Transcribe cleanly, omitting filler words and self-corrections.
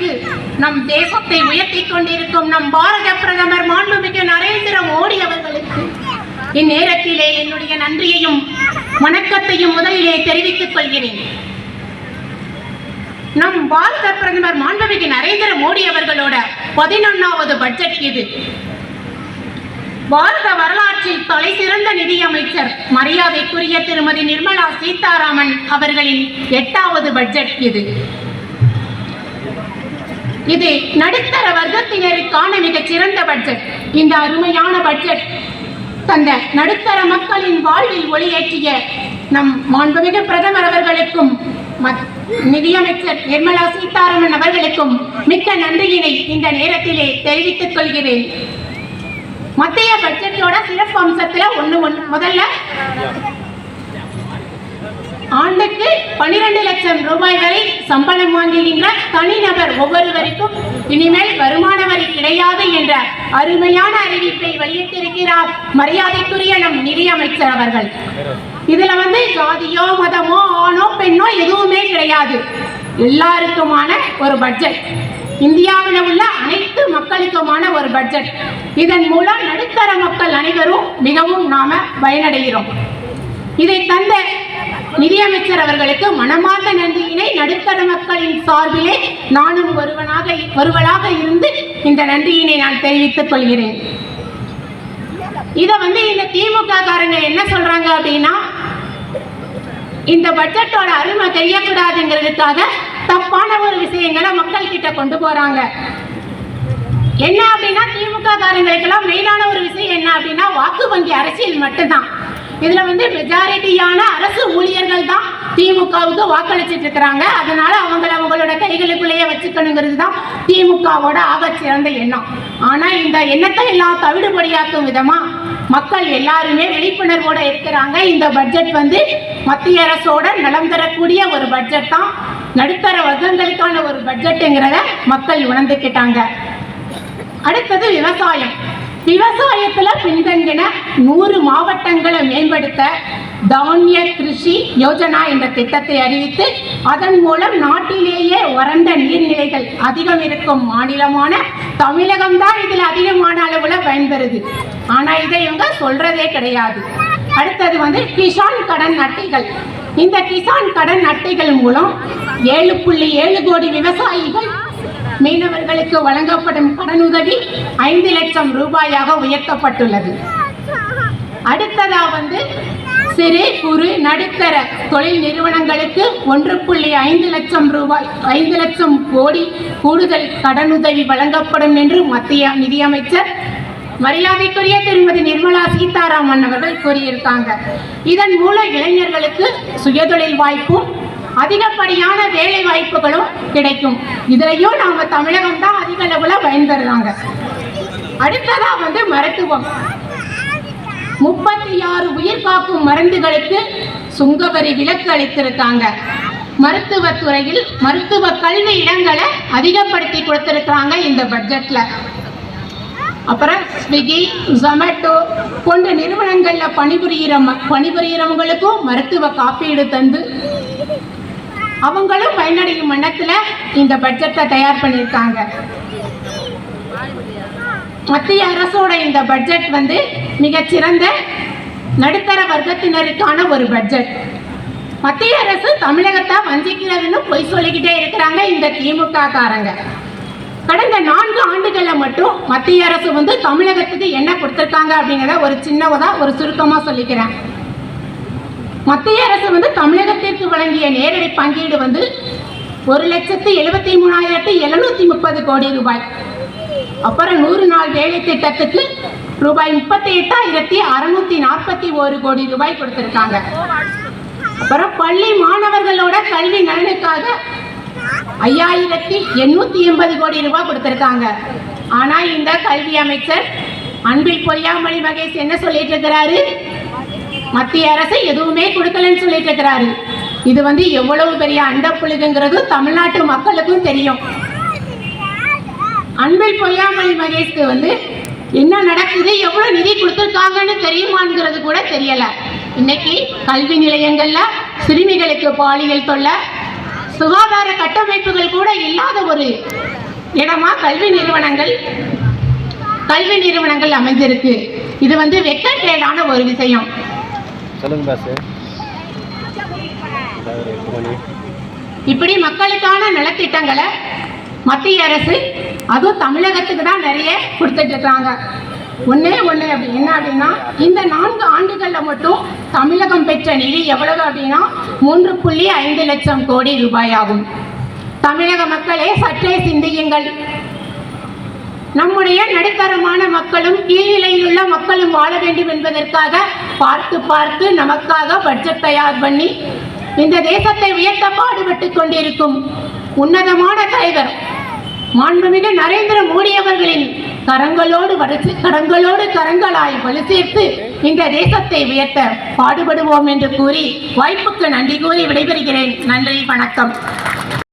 உயரத்திற்கு நம் தேசத்தை உயர்த்திக் கொண்டிருக்கும் நம் பாரத பிரதமர் மாண்புமிகு நரேந்திர மோடி அவர்களுக்கு இந்நேரத்திலே என்னுடைய நன்றியையும் வணக்கத்தையும் முதலிலே தெரிவித்துக் கொள்கிறேன். நம் பாரத பிரதமர் மாண்புமிகு நரேந்திர மோடி அவர்களோட 11வது பட்ஜெட் இது. பாரத வரலாற்றில் தலை சிறந்த நிதியமைச்சர் மரியாதைக்குரிய திருமதி நிர்மலா சீதாராமன் அவர்களின் 8வது பட்ஜெட் இது. இது நடுத்தர வர்க்கத்தினருக்கான மிகச் சிறந்த பட்ஜெட். இந்த அருமையான பட்ஜெட் தந்த நடுத்தர மக்களின் வாழ்வில் ஒளியேற்றிய நம் மாண்புமிகு பிரதமர் அவர்களுக்கும் நிதியமைச்சர் நிர்மலா சீதாராமன் அவர்களுக்கும் மிக்க நன்றியினை இந்த நேரத்திலே தெரிவித்துக் கொள்கிறேன். மத்திய பட்ஜெட்டோட சிறப்பு அம்சத்துல முதல்ல ஆண்டுக்கு 12 லட்சம் ரூபாய் வரை சம்பளம் வாங்குகின்ற தனிநபர் ஒவ்வொருவருக்கும் இனிமேல் வருமான வரி கிடையாது என்ற அருமையான அறிவிப்பை வெளியிட்டிருக்கிறார் மரியாதைக்குரிய நம் நிதியமைச்சர் அவர்கள். இதுல ஜாதியோ மதமோ ஆணோ பெண்ணோ எதுவுமே கிடையாது, எல்லாருக்குமான ஒரு பட்ஜெட், இந்தியாவில் உள்ள அனைத்து மக்களுக்குமான ஒரு பட்ஜெட். இதன் மூலம் நடுத்தர மக்கள் அனைவரும் மிகவும் நாம பயனடைகிறோம். இதை தந்த நிதியமைச்சர் அவர்களுக்கு மனமார்ந்த நன்றியினை நடுத்தர மக்களின் சார்பிலே நானும் ஒருவராக இருந்து இந்த நன்றியினை நான் தெரிவித்துக் கொள்கிறேன். இத இந்த திமுக காரங்க என்ன சொல்றாங்க அப்படின்னா, இந்த பட்ஜெட்டோட அருமை தெரியக்கூடாதுங்கிறதுக்காக தப்பான ஒரு விஷயங்களை மக்கள் கிட்ட கொண்டு போறாங்க. என்ன அப்படின்னா, திமுக காரங்களுக்கெல்லாம் மெயினான ஒரு விஷயம் என்ன அப்படின்னா, வாக்கு வங்கி அரசியல் மட்டும்தான். இதுல மெஜாரிட்டியான அரசு ஊழியர்கள் தான் திமுகவுக்கு வாக்களிச்சிட்டு இருக்கிறாங்க. அதனால அவங்களோட கைகளுக்குள்ளேயே வச்சுக்கணுங்கிறது தான் திமுகவோட ஆகச்சிறந்த எண்ணம். ஆனா இந்த எண்ணத்தை எல்லாம் தவிடுபடியாக்கும் விதமா மக்கள் எல்லாருமே விழிப்புணர்வோட இருக்கிறாங்க. இந்த பட்ஜெட் மத்திய அரசோட நலம் தரக்கூடிய ஒரு பட்ஜெட் தான், நடுத்தர வர்க்கங்களுக்கான ஒரு பட்ஜெட்டுங்கிறத மக்கள் உணர்ந்துக்கிட்டாங்க. அடுத்தது விவசாயம். விவசாயத்துல பின்தங்கின 100 மாவட்டங்களை மேம்படுத்த தானிய கிருஷி யோஜனா என்ற திட்டத்தை அறிவித்து அதன் மூலம் நாட்டிலேயே வறண்ட நீர்நிலைகள் அதிகம் இருக்கும் மாநிலமான தமிழகம் தான் இதில் அதிகமான அளவுல பயன்பெறுது. ஆனா இதை இவங்க சொல்றதே கிடையாது. அடுத்தது கிசான் கடன் அட்டைகள். இந்த கிசான் கடன் அட்டைகள் மூலம் 7.7 கோடி விவசாயிகள் மீனவர்களுக்கு வழங்கப்படும் கடனுதவி 5 லட்சம் ரூபாயாக உயர்த்தப்பட்டுள்ளது. அடுத்ததா சிறு குறு நடுத்தர தொழில் நிறுவனங்களுக்கு 1.5 லட்சம் ரூபாய் 5 லட்சம் கோடி கூடுதல் கடனுதவி வழங்கப்படும் என்று மத்திய நிதியமைச்சர் மரியாதைக்குரிய திருமதி நிர்மலா சீதாராமன் அவர்கள் கூறியிருக்காங்க. இதன் மூலம் இளைஞர்களுக்கு சுயதொழில் வாய்ப்பும் அதிகப்படியான வேலை வாய்ப்புகளும் கிடைக்கும். இதுலயும் நாம தமிழகம் தான் அதிக அளவுல பயன்பெறாங்க. அடுத்ததா மருத்துவம். 36 உயிர் காக்கும் மருந்துகளுக்கு சுங்கவரி விலக்கு அளித்திருக்காங்க. மருத்துவத்துறையில் மருத்துவ கல்வி இடங்களை அதிகப்படுத்தி கொடுத்திருக்காங்க இந்த பட்ஜெட்ல. அப்புறம் ஸ்விக்கி, ஜொமேட்டோ போன்ற நிறுவனங்கள்ல பணிபுரியறவங்களுக்கும் மருத்துவ காப்பீடு தந்து அவங்களும் பயனடையும் எண்ணத்துல இந்த பட்ஜெட்டை தயார் பண்ணியிருக்காங்க. மத்திய அரசோட இந்த பட்ஜெட் மிகச்சிறந்த நடுத்தர வர்க்கத்தினருக்கான ஒரு பட்ஜெட். மத்திய அரசு தமிழகத்தை வஞ்சிக்கிறதுன்னு பொய் சொல்லிக்கிட்டே இருக்கிறாங்க இந்த திமுக காரங்க. கடந்த 4 ஆண்டுகள்ல மட்டும் மத்திய அரசு தமிழகத்துக்கு என்ன கொடுத்திருக்காங்க அப்படிங்கிறத ஒரு சின்னதா ஒரு சுருக்கமா சொல்லிக்கிறேன். மத்திய அரசு தமிழகத்திற்கு வழங்கிய நேரடி பங்கீடு 1,73,730 கோடி ரூபாய். அப்புறம் 100 நாள் வேலை திட்டத்துக்கு ரூபாய் 38,641 கோடி ரூபாய் கொடுத்திருக்காங்க. அப்புறம் பள்ளி மாணவர்களோட கல்வி நலனுக்காக 5,880 கோடி ரூபாய் கொடுத்திருக்காங்க. ஆனா இந்த கல்வி அமைச்சர் அன்பில் பொய்யாமொழி மகேஷ் என்ன சொல்லிட்டு இருக்கிறாரு, மத்திய அரசு எதுவுமே கொடுக்கலன்னு சொல்லிட்டு இருக்கிறாரு. இது எவ்வளவு பெரிய அண்டப்புழுகுங்கிறது தமிழ்நாட்டு மக்களுக்கும் தெரியும். அன்பில் பொய்யாமொழி மகேஷ்க்கு என்ன நடக்குது, எவ்வளவு நிதி கொடுத்திருக்காங்கன்னு தெரியுமாங்கிறது கூட தெரியல. இன்னைக்கு கல்வி நிலையங்கள்ல சிறுமிகளுக்கு பாலியல் தொல்லை, சுகாதார கட்டமைப்புகள் கூட இல்லாத ஒரு இடமா கல்வி நிறுவனங்கள் அமைஞ்சிருக்கு. இது வெட்கக்கேடான ஒரு விஷயம். சொல்லுங்க பாஸ். இப்படி மக்களுக்கான நலத்திட்டங்களை மத்திய அரசு அதுவும் தமிழகத்துக்கு தான் நிறைய கொடுத்துட்டு இருக்காங்க. ஒண்ணு என்ன அப்படின்னா, இந்த 4 ஆண்டுகள்ல மட்டும் தமிழகம் பெற்ற நிதி எவ்வளவு அப்படின்னா 3.5 லட்சம் கோடி ரூபாய் ஆகும். தமிழக மக்களே சற்றே சிந்தியுங்கள். நம்முடைய நடுத்தரமான மக்களும் கீழ்நிலையில் உள்ள மக்களும் வாழ வேண்டும் என்பதற்காக பார்த்து நமக்காக பட்ஜெட் தயார் பண்ணி இந்த தேசத்தை உயர்த்த பாடுபட்டு கொண்டிருக்கும் உன்னதமான தலைவர் மாண்புமிகு நரேந்திர மோடி அவர்களின் கரங்களோடு கரங்களாய் வலு சேர்த்து இந்த தேசத்தை உயர்த்த பாடுபடுவோம் என்று கூறி வாய்ப்புக்கு நன்றி கூறி விடைபெறுகிறேன். நன்றி, வணக்கம்.